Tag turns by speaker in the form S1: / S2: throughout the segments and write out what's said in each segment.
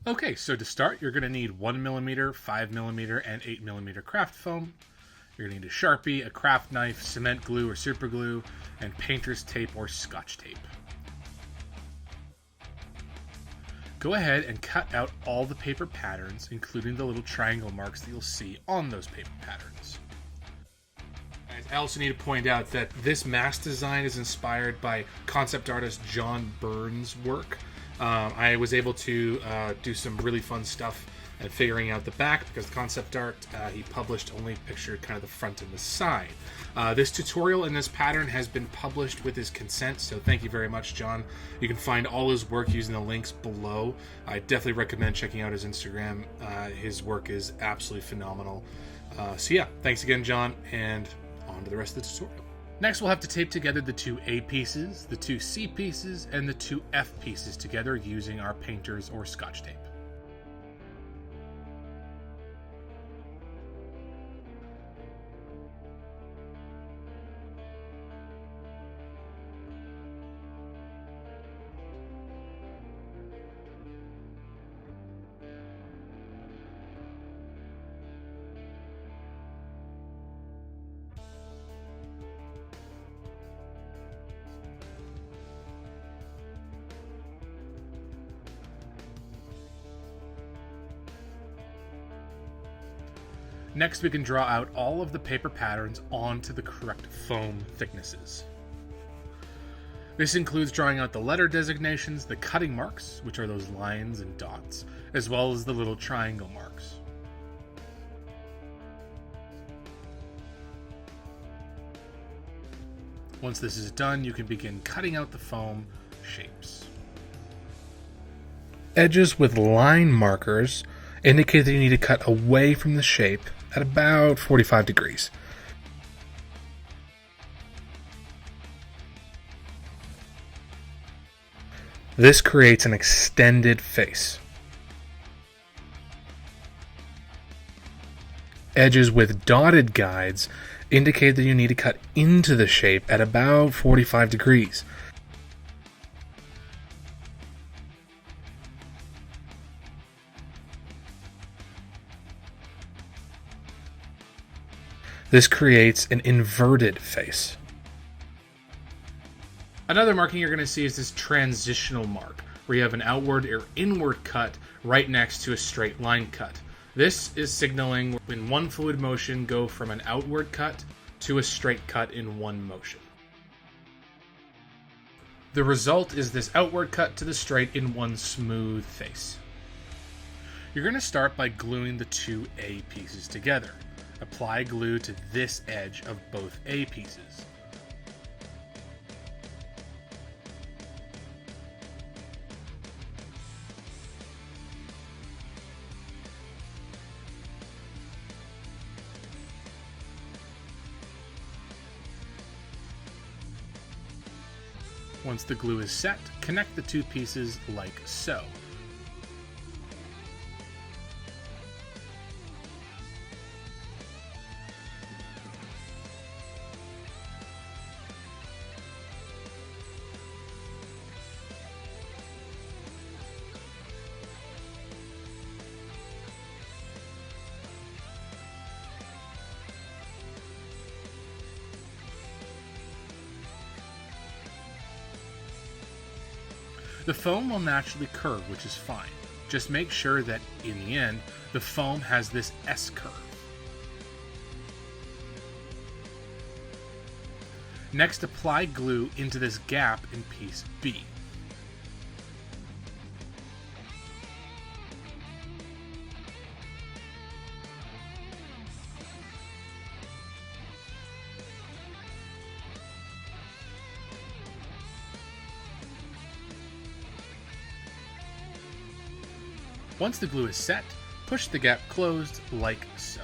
S1: Okay, so to start, you're going to need 1mm, 5mm, and 8mm craft foam. You're going to need a Sharpie, a craft knife, cement glue or super glue, and painter's tape or scotch tape. Go ahead and cut out all the paper patterns, including the little triangle marks that you'll see on those paper patterns. I also need to point out that this mask design is inspired by concept artist John Byrne's work. I was able to do some really fun stuff and figuring out the back, because the concept art he published only pictured kind of the front and the side. This tutorial and this pattern has been published with his consent, so thank you very much, John. You can find all his work using the links below. I definitely recommend checking out his Instagram. His work is absolutely phenomenal. So yeah, thanks again, John, and on to the rest of the tutorial. Next, we'll have to tape together the two A pieces, the two C pieces, and the two F pieces together using our painter's or scotch tape. Next, we can draw out all of the paper patterns onto the correct foam thicknesses. This includes drawing out the letter designations, the cutting marks, which are those lines and dots, as well as the little triangle marks. Once this is done, you can begin cutting out the foam shapes. Edges with line markers indicate that you need to cut away from the shape at about 45 degrees. This creates an extended face. Edges with dotted guides indicate that you need to cut into the shape at about 45 degrees. This creates an inverted face. Another marking you're going to see is this transitional mark, where you have an outward or inward cut right next to a straight line cut. This is signaling when one fluid motion go from an outward cut to a straight cut in one motion. The result is this outward cut to the straight in one smooth face. You're going to start by gluing the two A pieces together. Apply glue to this edge of both A pieces. Once the glue is set, connect the two pieces like so. The foam will naturally curve, which is fine. Just make sure that, in the end, the foam has this S curve. Next, apply glue into this gap in piece B. Once the glue is set, push the gap closed like so.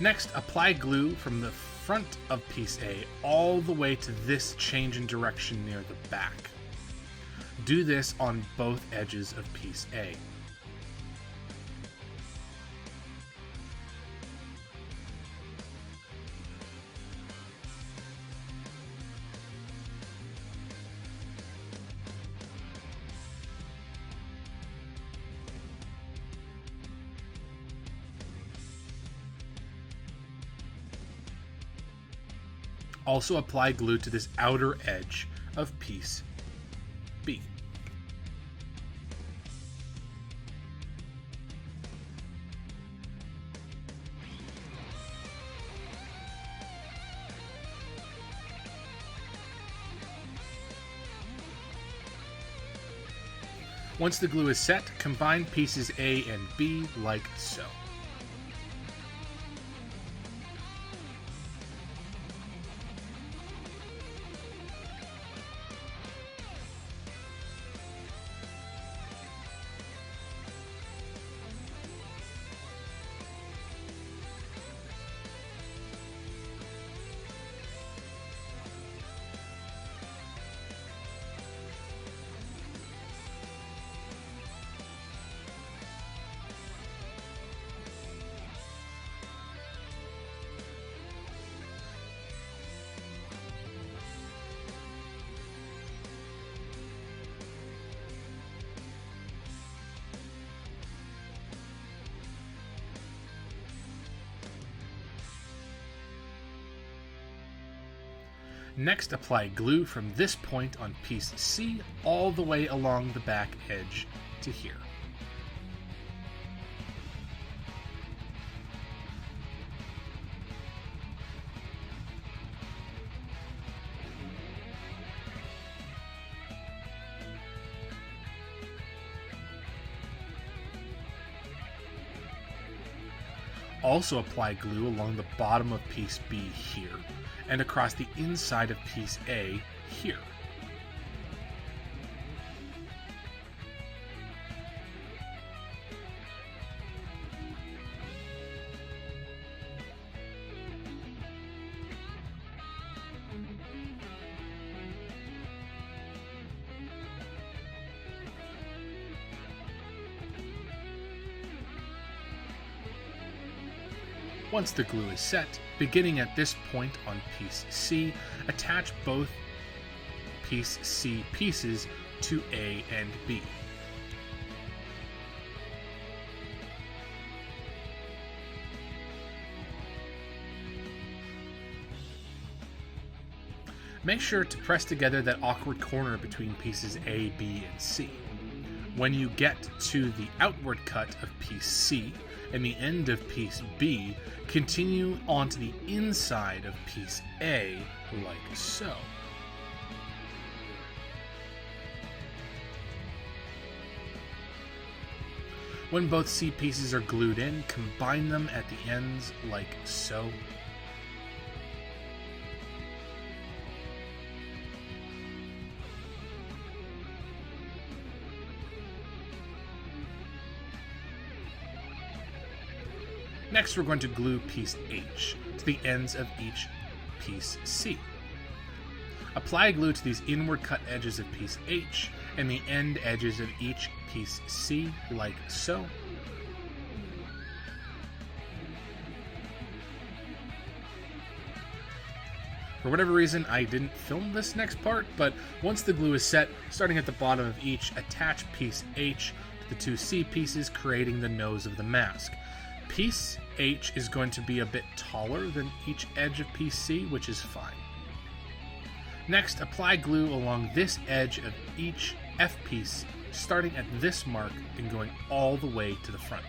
S1: Next, apply glue from the front of piece A all the way to this change in direction near the back. Do this on both edges of piece A. Also apply glue to this outer edge of piece B. Once the glue is set, combine pieces A and B like so. Next, apply glue from this point on piece C all the way along the back edge to here. Also apply glue along the bottom of piece B here, and across the inside of piece A here. Once the glue is set, beginning at this point on piece C, attach both piece C pieces to A and B. Make sure to press together that awkward corner between pieces A, B, and C. When you get to the outward cut of piece C and the end of piece B, continue onto the inside of piece A like so. When both C pieces are glued in, combine them at the ends like so. Next, we're going to glue piece H to the ends of each piece C. Apply glue to these inward cut edges of piece H and the end edges of each piece C like so. For whatever reason, I didn't film this next part, but once the glue is set, starting at the bottom of each, attach piece H to the two C pieces, creating the nose of the mask. Piece H is going to be a bit taller than each edge of piece C, which is fine. Next, apply glue along this edge of each F piece, starting at this mark and going all the way to the front.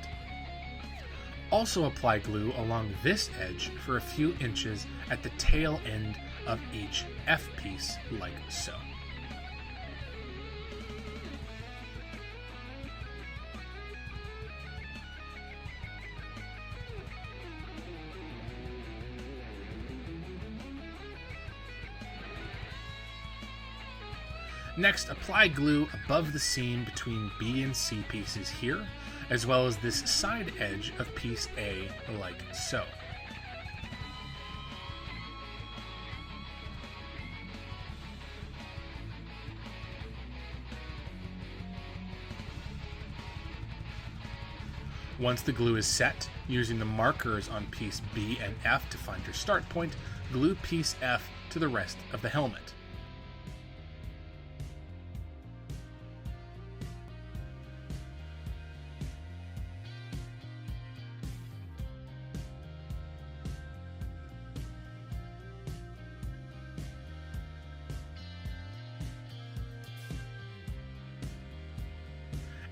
S1: Also apply glue along this edge for a few inches at the tail end of each F piece, like so. Next, apply glue above the seam between B and C pieces here, as well as this side edge of piece A, like so. Once the glue is set, using the markers on piece B and F to find your start point, glue piece F to the rest of the helmet.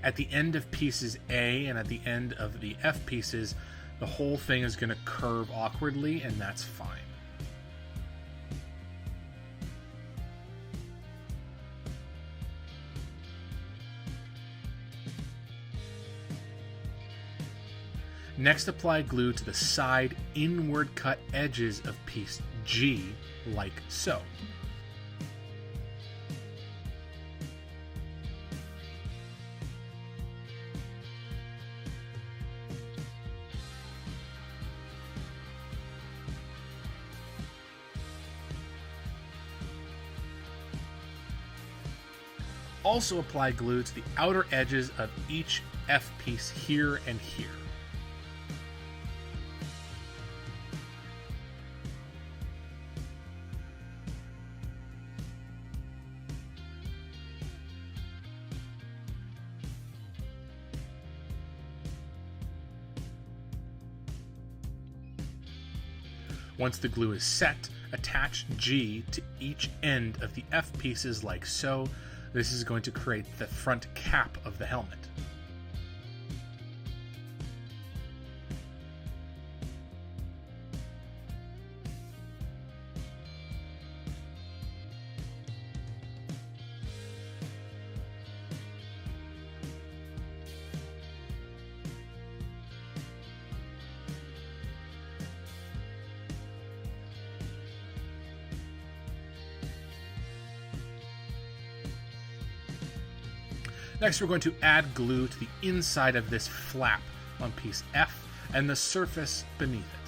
S1: At the end of pieces A and at the end of the F pieces, the whole thing is going to curve awkwardly, and that's fine. Next, apply glue to the side inward cut edges of piece G, like so. Also apply glue to the outer edges of each F piece here and here. Once the glue is set, attach G to each end of the F pieces like so. This is going to create the front cap of the helmet. Next, we're going to add glue to the inside of this flap on piece F and the surface beneath it.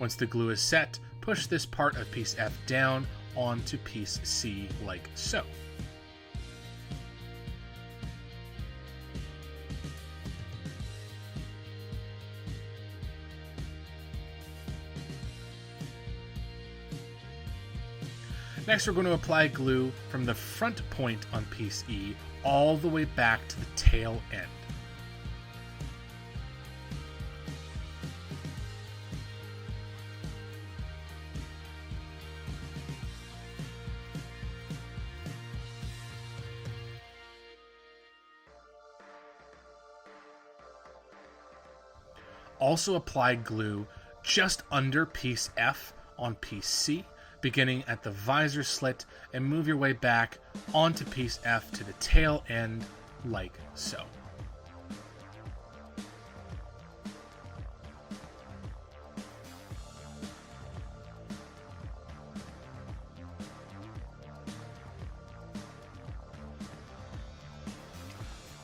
S1: Once the glue is set, push this part of piece F down onto piece C like so. Next, we're going to apply glue from the front point on piece E all the way back to the tail end. Also apply glue just under piece F on piece C, beginning at the visor slit, and move your way back onto piece F to the tail end like so.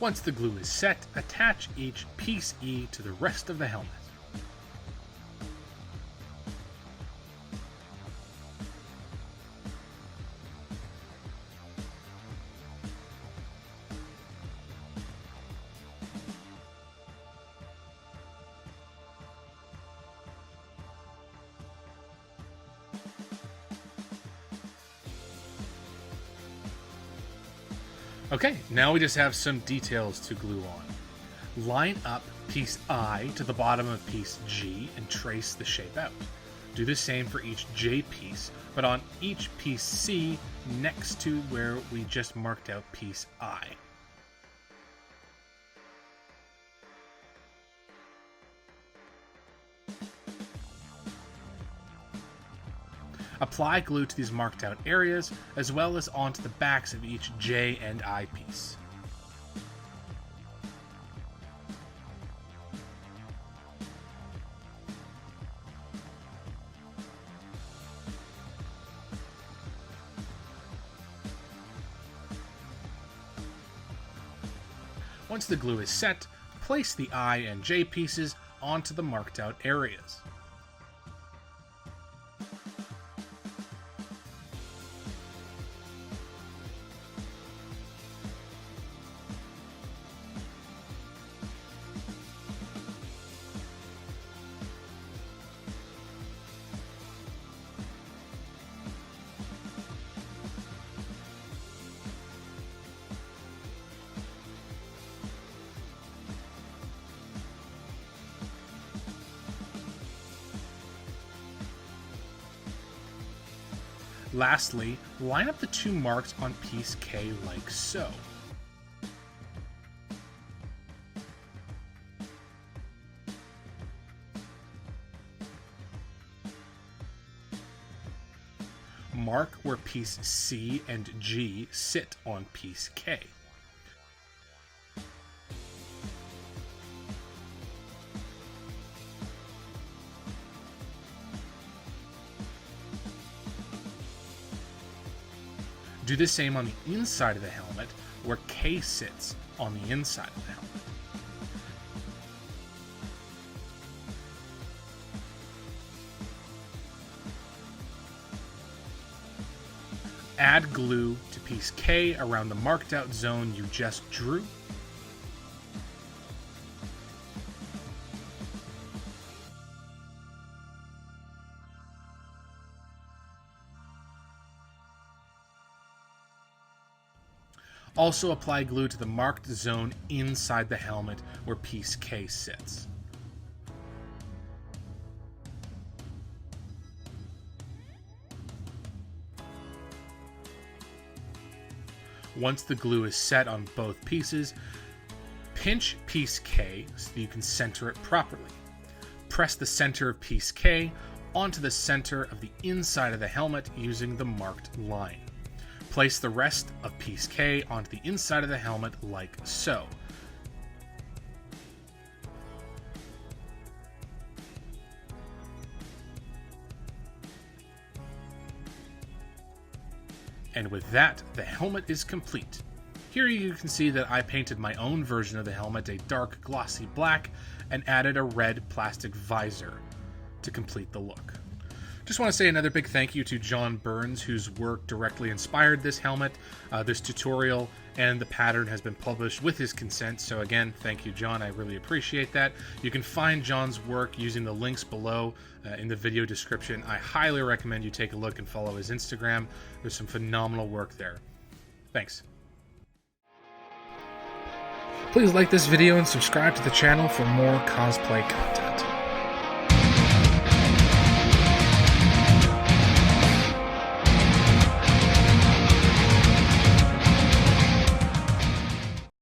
S1: Once the glue is set, attach each piece E to the rest of the helmet. Okay, now we just have some details to glue on. Line up piece I to the bottom of piece G and trace the shape out. Do the same for each J piece, but on each piece C next to where we just marked out piece I. Apply glue to these marked out areas, as well as onto the backs of each J and I piece. Once the glue is set, place the I and J pieces onto the marked out areas. Lastly, line up the two marks on piece K like so. Mark where piece C and G sit on piece K. Do the same on the inside of the helmet, where K sits on the inside of the helmet. Add glue to piece K around the marked out zone you just drew. Also apply glue to the marked zone inside the helmet where piece K sits. Once the glue is set on both pieces, pinch piece K so that you can center it properly. Press the center of piece K onto the center of the inside of the helmet using the marked line. Place the rest of piece K onto the inside of the helmet like so. And with that, the helmet is complete. Here you can see that I painted my own version of the helmet a dark glossy black and added a red plastic visor to complete the look. Just want to say another big thank you to John Burns, whose work directly inspired this helmet. This tutorial and the pattern has been published with his consent, so again, thank you, John. I really appreciate that. You can find John's work using the links below in the video description. I highly recommend you take a look and follow his Instagram. There's some phenomenal work there. Thanks. Please like this video and subscribe to the channel for more cosplay content.